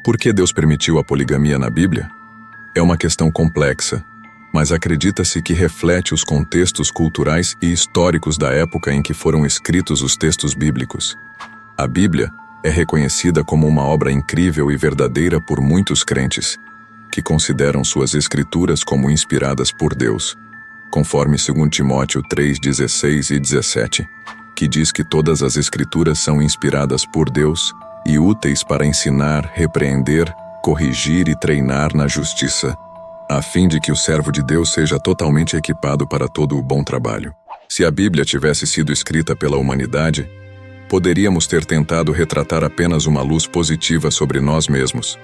Por que Deus permitiu a poligamia na Bíblia? É uma questão complexa, mas acredita-se que reflete os contextos culturais e históricos da época em que foram escritos os textos bíblicos. A Bíblia é reconhecida como uma obra incrível e verdadeira por muitos crentes, que consideram suas escrituras como inspiradas por Deus, conforme 2 Timóteo 3:16 e 17, que diz que todas as escrituras são inspiradas por Deus e úteis para ensinar, repreender, corrigir e treinar na justiça, a fim de que o servo de Deus seja totalmente equipado para todo o bom trabalho. Se a Bíblia tivesse sido escrita pela humanidade, poderíamos ter tentado retratar apenas uma luz positiva sobre nós mesmos.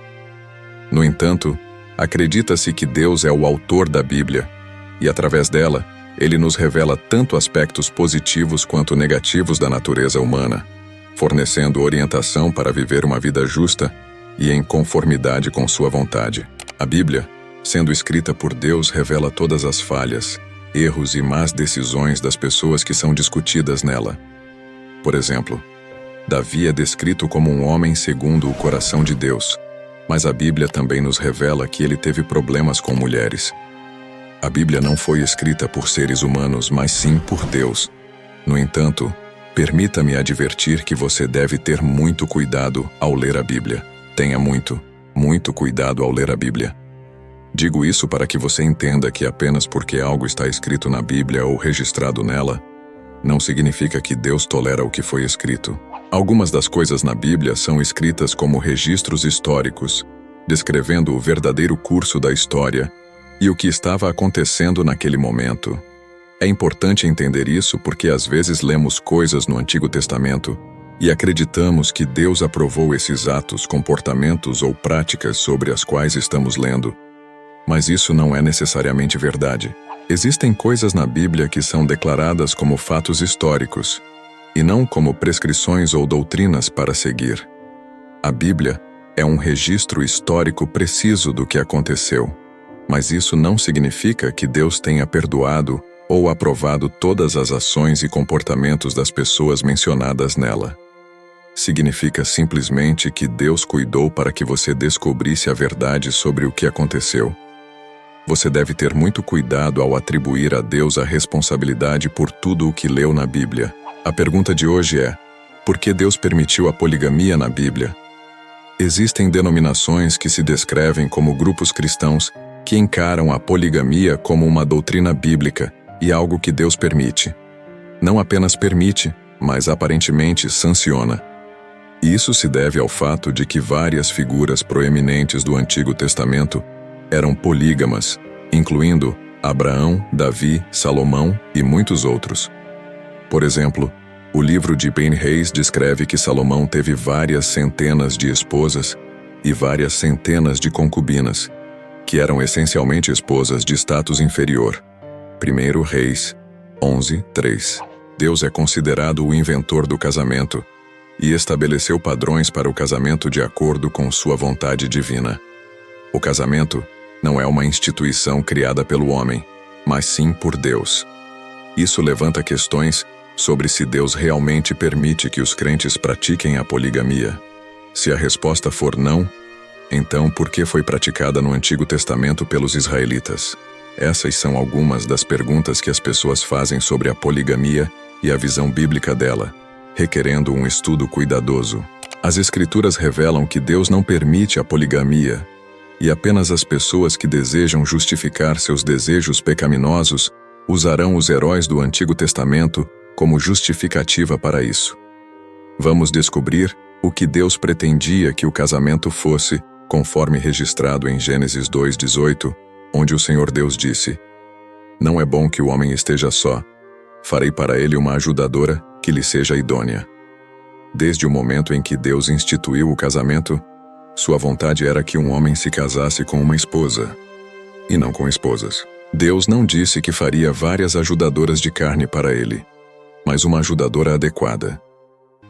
No entanto, acredita-se que Deus é o autor da Bíblia, e através dela, ele nos revela tanto aspectos positivos quanto negativos da natureza humana, fornecendo orientação para viver uma vida justa e em conformidade com sua vontade. A Bíblia, sendo escrita por Deus, revela todas as falhas, erros e más decisões das pessoas que são discutidas nela. Por exemplo, Davi é descrito como um homem segundo o coração de Deus, mas a Bíblia também nos revela que ele teve problemas com mulheres. A Bíblia não foi escrita por seres humanos, mas sim por Deus. No entanto, permita-me advertir que você deve ter muito cuidado ao ler a Bíblia. Tenha muito cuidado ao ler a Bíblia. Digo isso para que você entenda que apenas porque algo está escrito na Bíblia ou registrado nela, não significa que Deus tolera o que foi escrito. Algumas das coisas na Bíblia são escritas como registros históricos, descrevendo o verdadeiro curso da história e o que estava acontecendo naquele momento. É importante entender isso porque às vezes lemos coisas no Antigo Testamento e acreditamos que Deus aprovou esses atos, comportamentos ou práticas sobre as quais estamos lendo. Mas isso não é necessariamente verdade. Existem coisas na Bíblia que são declaradas como fatos históricos, e não como prescrições ou doutrinas para seguir. A Bíblia é um registro histórico preciso do que aconteceu, mas isso não significa que Deus tenha perdoado ou aprovado todas as ações e comportamentos das pessoas mencionadas nela. Significa simplesmente que Deus cuidou para que você descobrisse a verdade sobre o que aconteceu. Você deve ter muito cuidado ao atribuir a Deus a responsabilidade por tudo o que leu na Bíblia. A pergunta de hoje é: por que Deus permitiu a poligamia na Bíblia? Existem denominações que se descrevem como grupos cristãos que encaram a poligamia como uma doutrina bíblica e algo que Deus permite. Não apenas permite, mas aparentemente sanciona. Isso se deve ao fato de que várias figuras proeminentes do Antigo Testamento eram polígamas, incluindo Abraão, Davi, Salomão e muitos outros. Por exemplo, o livro de Ben-Reis descreve que Salomão teve várias centenas de esposas e várias centenas de concubinas, que eram essencialmente esposas de status inferior. 1 Reis 11:3. Deus é considerado o inventor do casamento e estabeleceu padrões para o casamento de acordo com sua vontade divina. O casamento não é uma instituição criada pelo homem, mas sim por Deus. Isso levanta questões sobre se Deus realmente permite que os crentes pratiquem a poligamia. Se a resposta for não, então por que foi praticada no Antigo Testamento pelos israelitas? Essas são algumas das perguntas que as pessoas fazem sobre a poligamia e a visão bíblica dela, requerendo um estudo cuidadoso. As Escrituras revelam que Deus não permite a poligamia, e apenas as pessoas que desejam justificar seus desejos pecaminosos usarão os heróis do Antigo Testamento como justificativa para isso. Vamos descobrir o que Deus pretendia que o casamento fosse, conforme registrado em Gênesis 2:18, onde o Senhor Deus disse: "Não é bom que o homem esteja só. Farei para ele uma ajudadora que lhe seja idônea." Desde o momento em que Deus instituiu o casamento, sua vontade era que um homem se casasse com uma esposa, e não com esposas. Deus não disse que faria várias ajudadoras de carne para ele, mas uma ajudadora adequada.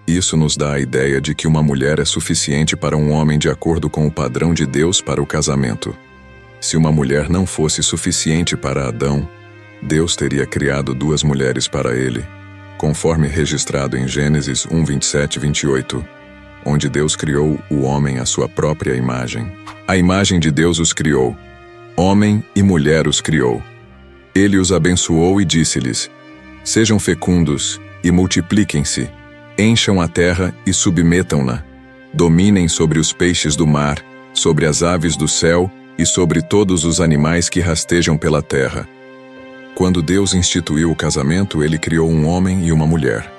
Isso nos dá a ideia de que uma mulher é suficiente para um homem de acordo com o padrão de Deus para o casamento. Se uma mulher não fosse suficiente para Adão, Deus teria criado 2 mulheres para ele, conforme registrado em Gênesis 1:27 e 28. onde Deus criou o homem à sua própria imagem. A imagem de Deus os criou. Homem e mulher os criou. Ele os abençoou e disse-lhes: Sejam fecundos e multipliquem-se, encham a terra e submetam-na. Dominem sobre os peixes do mar, sobre as aves do céu e sobre todos os animais que rastejam pela terra. Quando Deus instituiu o casamento, ele criou um homem e uma mulher.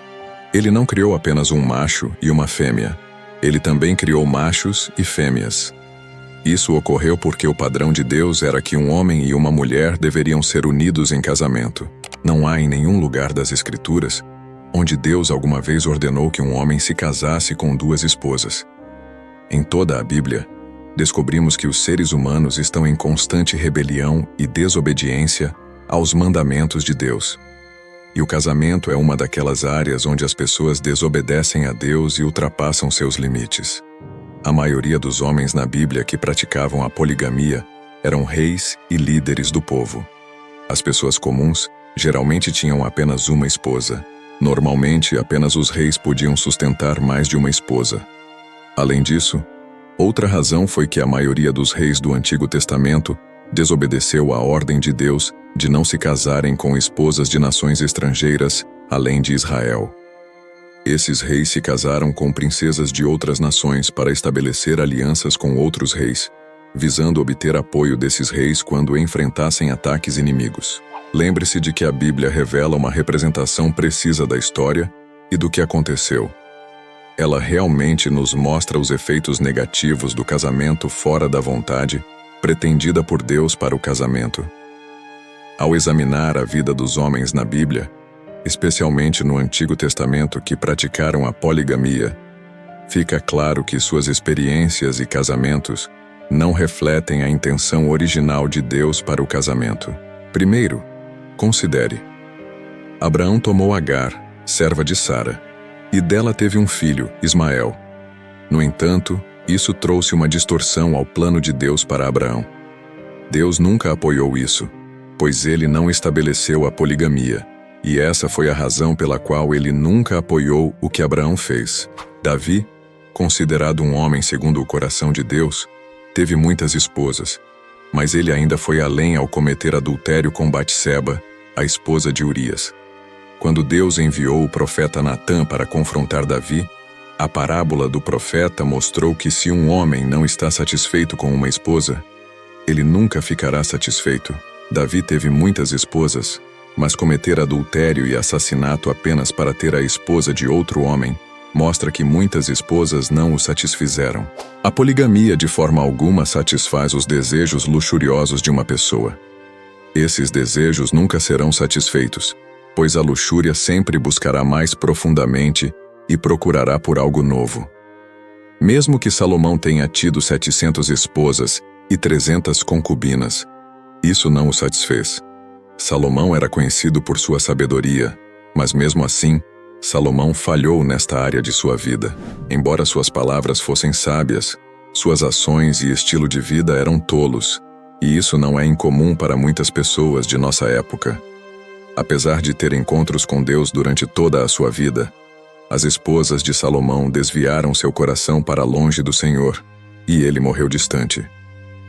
Ele não criou apenas um macho e uma fêmea. Ele também criou machos e fêmeas. Isso ocorreu porque o padrão de Deus era que um homem e uma mulher deveriam ser unidos em casamento. Não há em nenhum lugar das Escrituras onde Deus alguma vez ordenou que um homem se casasse com duas esposas. Em toda a Bíblia, descobrimos que os seres humanos estão em constante rebelião e desobediência aos mandamentos de Deus. E o casamento é uma daquelas áreas onde as pessoas desobedecem a Deus e ultrapassam seus limites. A maioria dos homens na Bíblia que praticavam a poligamia eram reis e líderes do povo. As pessoas comuns geralmente tinham apenas uma esposa. Normalmente, apenas os reis podiam sustentar mais de uma esposa. Além disso, outra razão foi que a maioria dos reis do Antigo Testamento desobedeceu à ordem de Deus de não se casarem com esposas de nações estrangeiras, além de Israel. Esses reis se casaram com princesas de outras nações para estabelecer alianças com outros reis, visando obter apoio desses reis quando enfrentassem ataques inimigos. Lembre-se de que a Bíblia revela uma representação precisa da história e do que aconteceu. Ela realmente nos mostra os efeitos negativos do casamento fora da vontade pretendida por Deus para o casamento. Ao examinar a vida dos homens na Bíblia, especialmente no Antigo Testamento que praticaram a poligamia, fica claro que suas experiências e casamentos não refletem a intenção original de Deus para o casamento. Primeiro, considere. Abraão tomou Agar, serva de Sara, e dela teve um filho, Ismael. No entanto, isso trouxe uma distorção ao plano de Deus para Abraão. Deus nunca apoiou isso, pois ele não estabeleceu a poligamia, e essa foi a razão pela qual ele nunca apoiou o que Abraão fez. Davi, considerado um homem segundo o coração de Deus, teve muitas esposas, mas ele ainda foi além ao cometer adultério com Batseba, a esposa de Urias. Quando Deus enviou o profeta Natã para confrontar Davi, a parábola do profeta mostrou que se um homem não está satisfeito com uma esposa, ele nunca ficará satisfeito. Davi teve muitas esposas, mas cometer adultério e assassinato apenas para ter a esposa de outro homem mostra que muitas esposas não o satisfizeram. A poligamia de forma alguma satisfaz os desejos luxuriosos de uma pessoa. Esses desejos nunca serão satisfeitos, pois a luxúria sempre buscará mais profundamente e procurará por algo novo. Mesmo que Salomão tenha tido 700 esposas e 300 concubinas, isso não o satisfez. Salomão era conhecido por sua sabedoria, mas mesmo assim, Salomão falhou nesta área de sua vida. Embora suas palavras fossem sábias, suas ações e estilo de vida eram tolos, e isso não é incomum para muitas pessoas de nossa época. Apesar de ter encontros com Deus durante toda a sua vida, as esposas de Salomão desviaram seu coração para longe do Senhor, e ele morreu distante.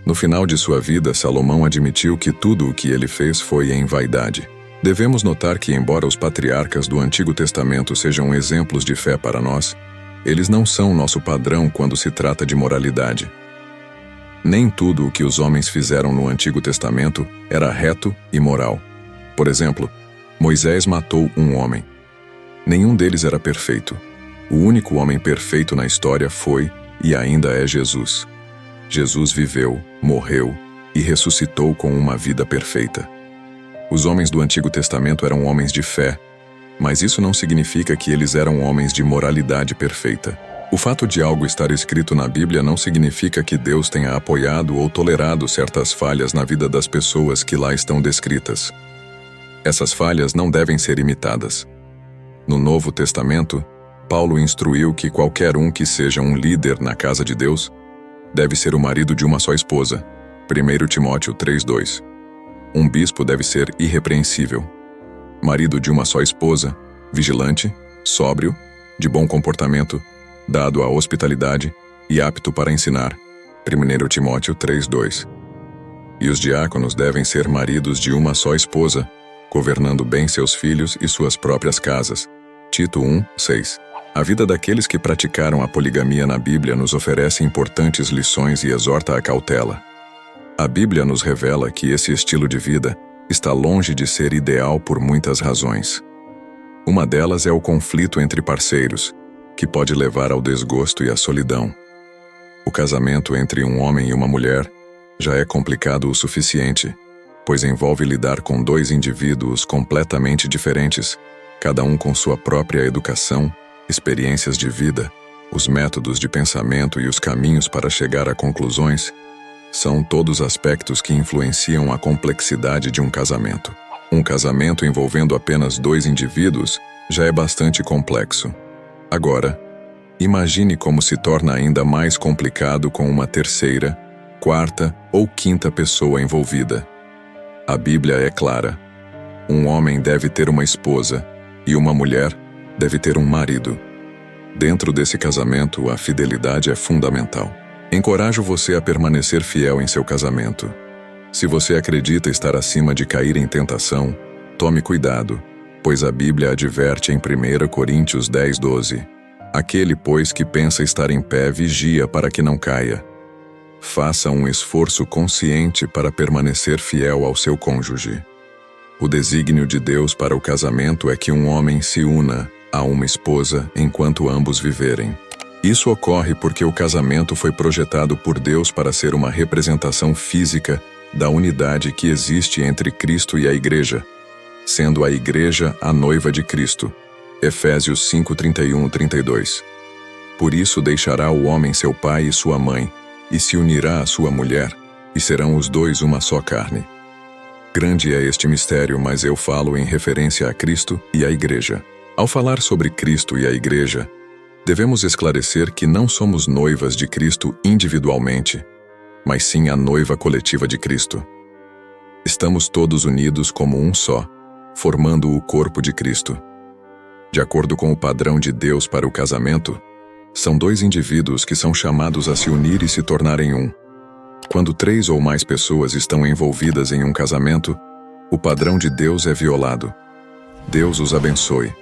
No final de sua vida, Salomão admitiu que tudo o que ele fez foi em vaidade. Devemos notar que, embora os patriarcas do Antigo Testamento sejam exemplos de fé para nós, eles não são nosso padrão quando se trata de moralidade. Nem tudo o que os homens fizeram no Antigo Testamento era reto e moral. Por exemplo, Moisés matou um homem. Nenhum deles era perfeito. O único homem perfeito na história foi e ainda é Jesus. Jesus viveu, morreu e ressuscitou com uma vida perfeita. Os homens do Antigo Testamento eram homens de fé, mas isso não significa que eles eram homens de moralidade perfeita. O fato de algo estar escrito na Bíblia não significa que Deus tenha apoiado ou tolerado certas falhas na vida das pessoas que lá estão descritas. Essas falhas não devem ser imitadas. No Novo Testamento, Paulo instruiu que qualquer um que seja um líder na casa de Deus deve ser o marido de uma só esposa. 1 Timóteo 3:2. Um bispo deve ser irrepreensível, marido de uma só esposa, vigilante, sóbrio, de bom comportamento, dado à hospitalidade e apto para ensinar. 1 Timóteo 3:2. E os diáconos devem ser maridos de uma só esposa, governando bem seus filhos e suas próprias casas. Tito 1:6. A vida daqueles que praticaram a poligamia na Bíblia nos oferece importantes lições e exorta à cautela. A Bíblia nos revela que esse estilo de vida está longe de ser ideal por muitas razões. Uma delas é o conflito entre parceiros, que pode levar ao desgosto e à solidão. O casamento entre um homem e uma mulher já é complicado o suficiente, pois envolve lidar com dois indivíduos completamente diferentes, cada um com sua própria educação, experiências de vida, os métodos de pensamento e os caminhos para chegar a conclusões. São todos aspectos que influenciam a complexidade de um casamento. Um casamento envolvendo apenas dois indivíduos já é bastante complexo. Agora, imagine como se torna ainda mais complicado com uma terceira, quarta ou quinta pessoa envolvida. A Bíblia é clara. Um homem deve ter uma esposa e uma mulher deve ter um marido. Dentro desse casamento, a fidelidade é fundamental. Encorajo você a permanecer fiel em seu casamento. Se você acredita estar acima de cair em tentação, tome cuidado, pois a Bíblia adverte em 1 Coríntios 10:12. Aquele, pois, que pensa estar em pé, vigia para que não caia. Faça um esforço consciente para permanecer fiel ao seu cônjuge. O desígnio de Deus para o casamento é que um homem se una a uma esposa enquanto ambos viverem. Isso ocorre porque o casamento foi projetado por Deus para ser uma representação física da unidade que existe entre Cristo e a Igreja, sendo a Igreja a noiva de Cristo. Efésios 5:31-32. Por isso deixará o homem seu pai e sua mãe, e se unirá à sua mulher, e serão os dois uma só carne. Grande é este mistério, mas eu falo em referência a Cristo e à Igreja. Ao falar sobre Cristo e a Igreja, devemos esclarecer que não somos noivas de Cristo individualmente, mas sim a noiva coletiva de Cristo. Estamos todos unidos como um só, formando o corpo de Cristo. De acordo com o padrão de Deus para o casamento, são dois indivíduos que são chamados a se unir e se tornarem um. Quando 3 ou mais pessoas estão envolvidas em um casamento, o padrão de Deus é violado. Deus os abençoe.